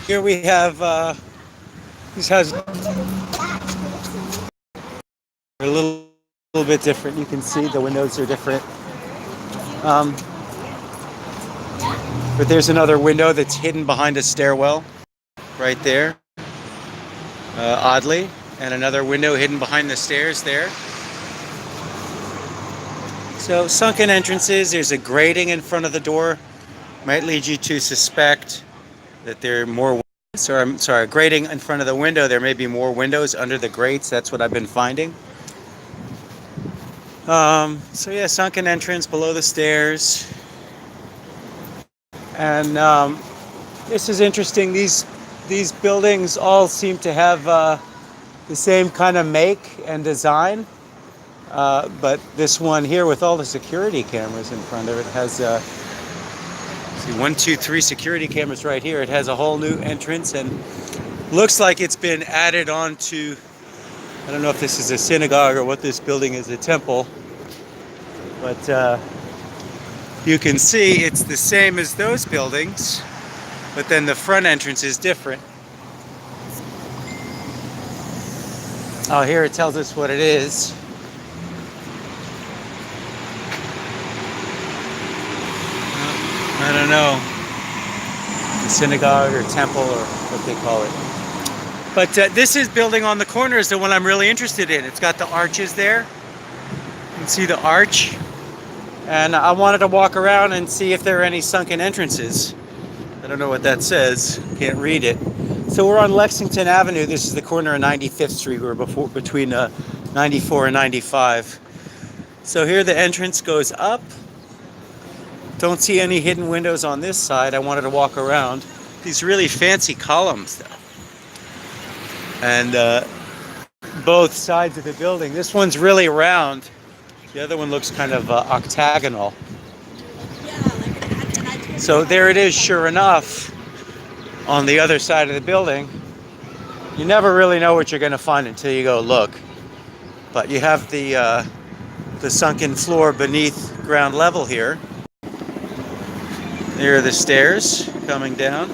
Here we have these houses are a little bit different. You can see the windows are different. Um, but there's another window that's hidden behind a stairwell right there, oddly, and another window hidden behind the stairs there. So sunken entrances. There's a grating in front of the door. Might lead you to suspect that there are more. So I'm sorry, a grating in front of the window. There may be more windows under the grates. That's what I've been finding. So yeah, sunken entrance below the stairs. And this is interesting. These buildings all seem to have the same kind of make and design. But this one here with all the security cameras in front of it has see, 1, 2, 3 security cameras right here. It has a whole new entrance and looks like it's been added on to, I don't know if this is a synagogue or what this building is, a temple. But you can see it's the same as those buildings, but then the front entrance is different. Oh, here it tells us what it is. I don't know, the synagogue or temple or what they call it. But this is building on the corner is the one I'm really interested in. It's got the arches there. You can see the arch. And I wanted to walk around and see if there are any sunken entrances. I don't know what that says. Can't read it. So we're on Lexington Avenue. This is the corner of 95th Street. We're between 94 and 95. So here the entrance goes up. Don't see any hidden windows on this side. I wanted to walk around. These really fancy columns, though. And both sides of the building. This one's really round. The other one looks kind of octagonal. So there it is, sure enough, on the other side of the building. You never really know what you're going to find until you go look. But you have the sunken floor beneath ground level here. There are the stairs coming down.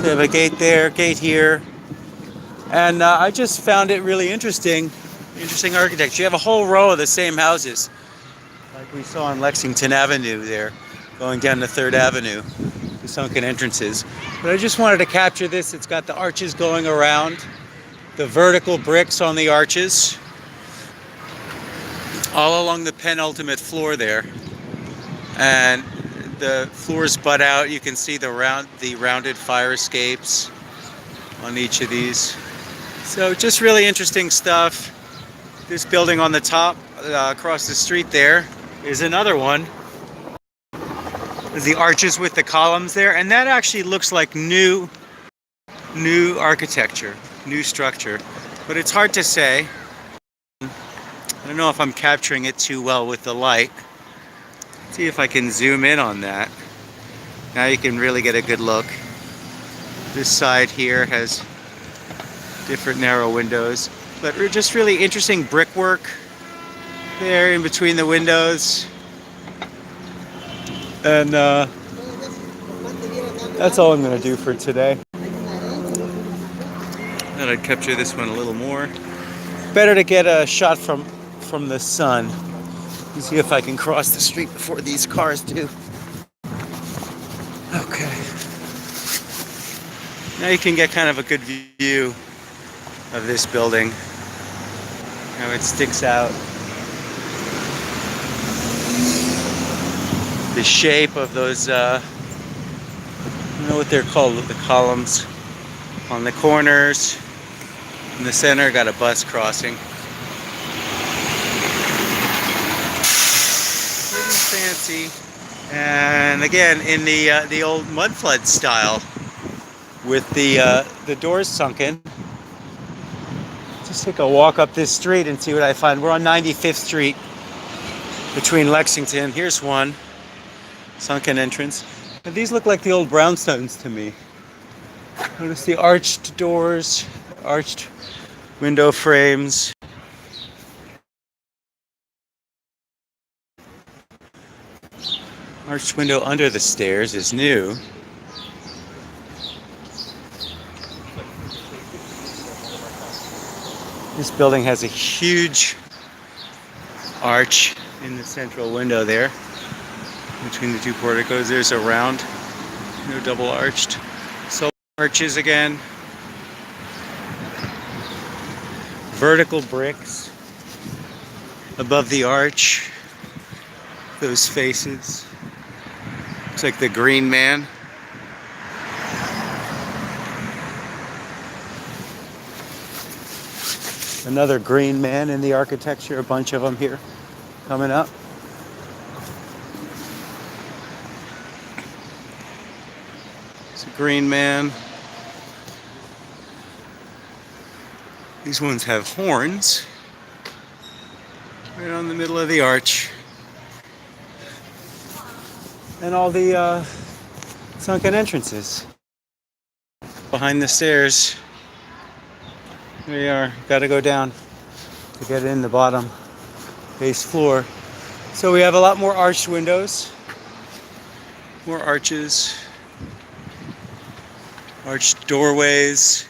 They have a gate there, gate here. And I just found it really interesting architecture. You have a whole row of the same houses, like we saw on Lexington Avenue there, going down to 3rd Avenue, the sunken entrances. But I just wanted to capture this. It's got the arches going around, the vertical bricks on the arches, all along the penultimate floor there. And the floors butt out. You can see the rounded fire escapes on each of these. So just really interesting stuff. This building on the top, across the street there, is another one. There's the arches with the columns there, and that actually looks like new architecture, new structure. But it's hard to say. I don't know if I'm capturing it too well with the light. Let's see if I can zoom in on that. Now you can really get a good look. This side here has different narrow windows, but just really interesting brickwork there in between the windows. And that's all I'm going to do for today. Thought I'd capture this one a little more. Better to get a shot from the sun. Let's see if I can cross the street before these cars do. Okay. Now you can get kind of a good view of this building, how it sticks out. The shape of those, I don't know what they're called, the columns on the corners. In the center, got a bus crossing. Pretty fancy. And again, in the old Mudflood style, with the doors sunken. Just take a walk up this street and see what I find. We're on 95th Street between Lexington. Here's one sunken entrance. And these look like the old brownstones to me. Notice the arched doors, arched window frames. Arched window under the stairs is new. This building has a huge arch in the central window there. Between the two porticos, there's a round, no double arched. So arches again. Vertical bricks above the arch. Those faces. Looks like the Green Man. Another Green Man in the architecture, a bunch of them here coming up. It's a Green Man. These ones have horns right on the middle of the arch. And all the sunken entrances. Behind the stairs. There you are. Got to go down to get in the bottom base floor. So we have a lot more arched windows. More arches. Arched doorways.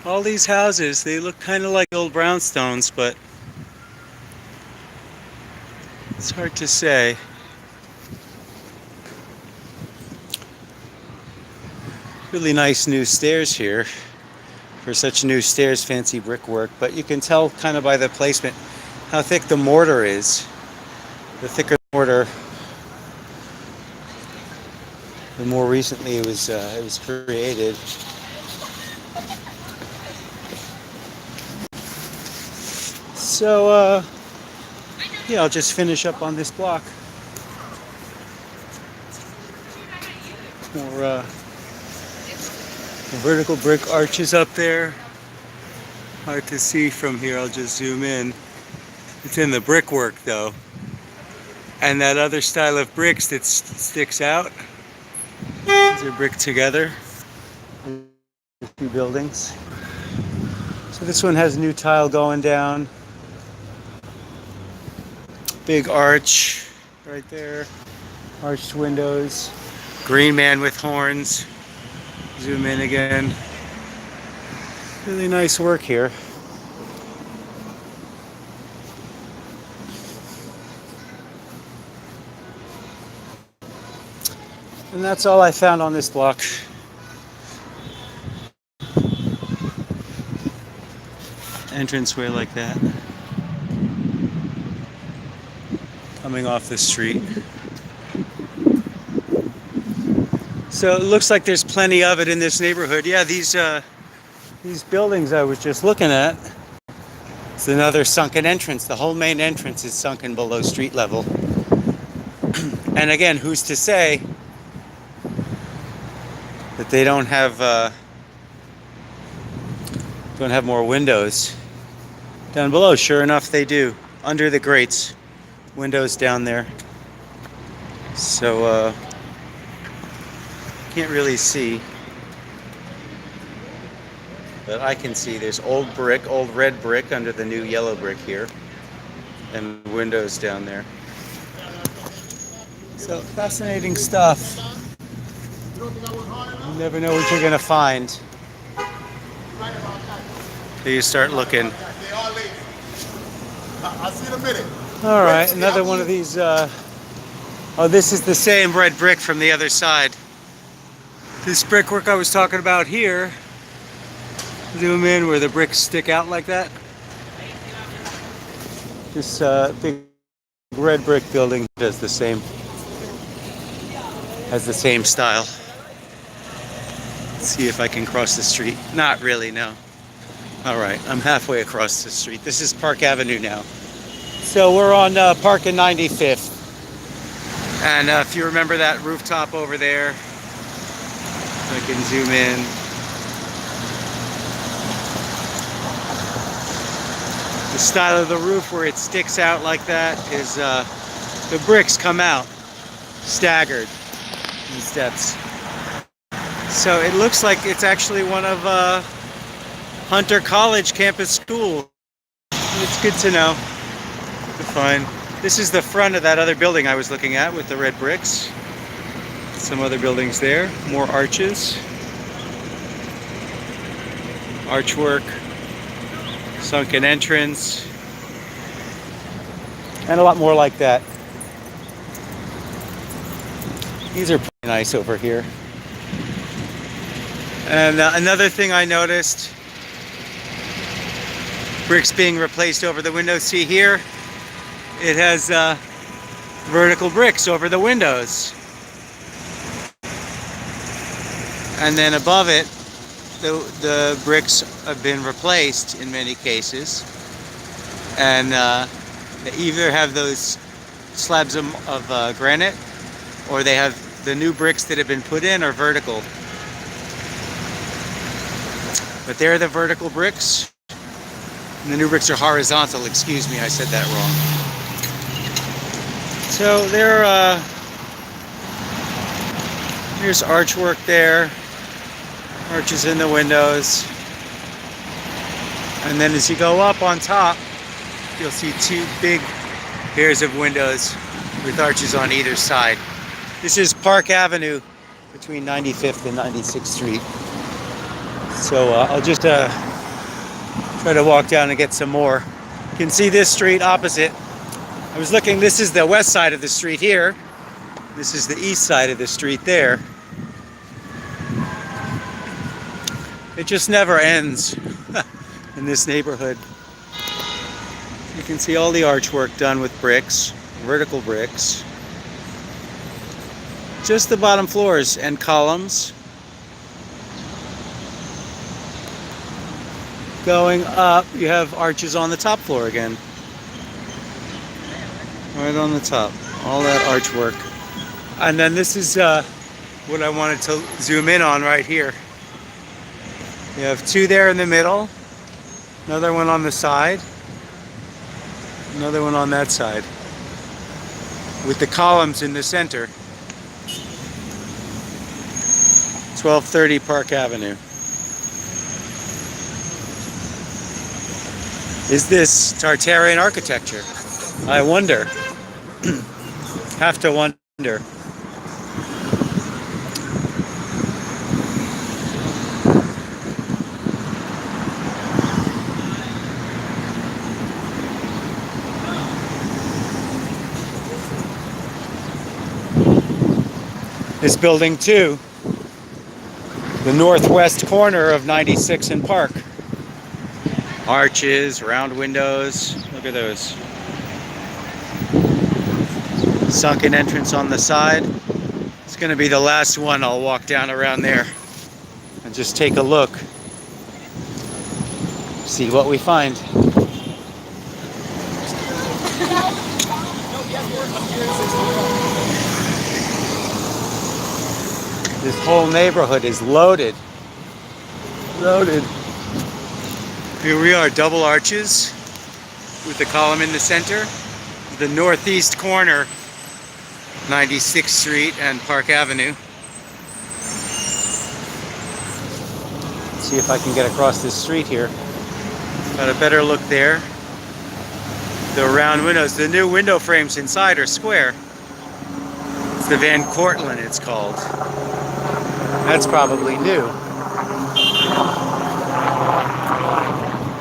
All these houses, they look kind of like old brownstones, but it's hard to say. Really nice new stairs here. For such new stairs, fancy brickwork, but you can tell kind of by the placement how thick the mortar is. The thicker the mortar, the more recently it was created. So yeah, I'll just finish up on this block. More vertical brick arches up there. Hard to see from here, I'll just zoom in. It's in the brickwork though. And that other style of bricks that sticks out, these are bricked together. A few buildings. So this one has new tile going down. Big arch right there. Arched windows. Green Man with horns. Zoom in again. Really nice work here. And that's all I found on this block. Entranceway like that. Coming off the street. So it looks like there's plenty of it in this neighborhood. Yeah, these buildings I was just looking at. It's another sunken entrance. The whole main entrance is sunken below street level. And again, who's to say that they don't have more windows down below? Sure enough, they do. Under the grates, windows down there. So can't really see, but I can see there's old brick, old red brick under the new yellow brick here, and windows down there. So fascinating stuff. You never know what you're gonna find till you start looking. I'll see you in a minute. All right, another one of these. Oh, this is the same red brick from the other side. This brickwork I was talking about here, zoom in where the bricks stick out like that. This big red brick building does the same, has the same style. Let's see if I can cross the street. Not really, no. All right, I'm halfway across the street. This is Park Avenue now. So we're on Park and 95th. And if you remember that rooftop over there, I can zoom in. The style of the roof where it sticks out like that is the bricks come out staggered in steps. So it looks like it's actually one of Hunter College campus schools. It's good to know, to find. This is the front of that other building I was looking at with the red bricks. Some other buildings there, more arches. Archwork, sunken entrance, and a lot more like that. These are pretty nice over here. And another thing I noticed, bricks being replaced over the windows. See here, it has vertical bricks over the windows. And then above it, the bricks have been replaced in many cases. And they either have those slabs of granite, or they have the new bricks that have been put in are vertical. But they're the vertical bricks. And the new bricks are horizontal. Excuse me, I said that wrong. So here's archwork there. Arches in the windows. And then as you go up on top, you'll see two big pairs of windows with arches on either side. This is Park Avenue between 95th and 96th Street. So I'll just try to walk down and get some more. You can see this street opposite. I was looking, this is the west side of the street here. This is the east side of the street there. It just never ends in this neighborhood. You can see all the archwork done with bricks, vertical bricks. Just the bottom floors and columns. Going up, you have arches on the top floor again. Right on the top, all that archwork. And then this is what I wanted to zoom in on right here. You have two there in the middle, another one on the side, another one on that side, with the columns in the center. 1230 Park Avenue. Is this Tartarian architecture? I wonder. Have to wonder. This building too, the northwest corner of 96 and Park. Arches, round windows, look at those. Sunken entrance on the side. It's going to be the last one. I'll walk down around there and just take a look. See what we find. This whole neighborhood is loaded. Loaded. Here we are, double arches with the column in the center. The northeast corner, 96th Street and Park Avenue. Let's see if I can get across this street here. Got a better look there. The round windows, the new window frames inside are square. It's the Van Cortlandt, it's called. That's probably new.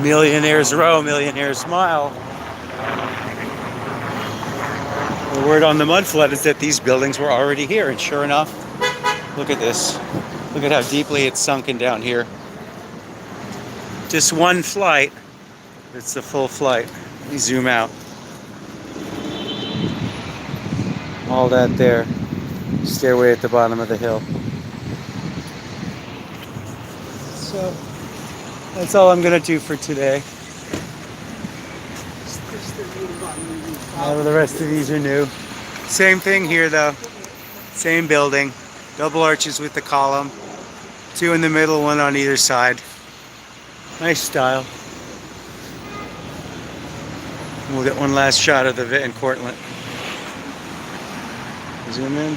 Millionaires Row, Millionaires Mile. The word on the Mudflood is that these buildings were already here, and sure enough, look at this. Look at how deeply it's sunken down here. Just one flight. It's the full flight. Let me zoom out. All that there. Stairway at the bottom of the hill. So that's all I'm going to do for today. The rest of these are new. Same thing here though. Same building. Double arches with the column. Two in the middle, one on either side. Nice style. We'll get one last shot of the Van Cortlandt. Zoom in.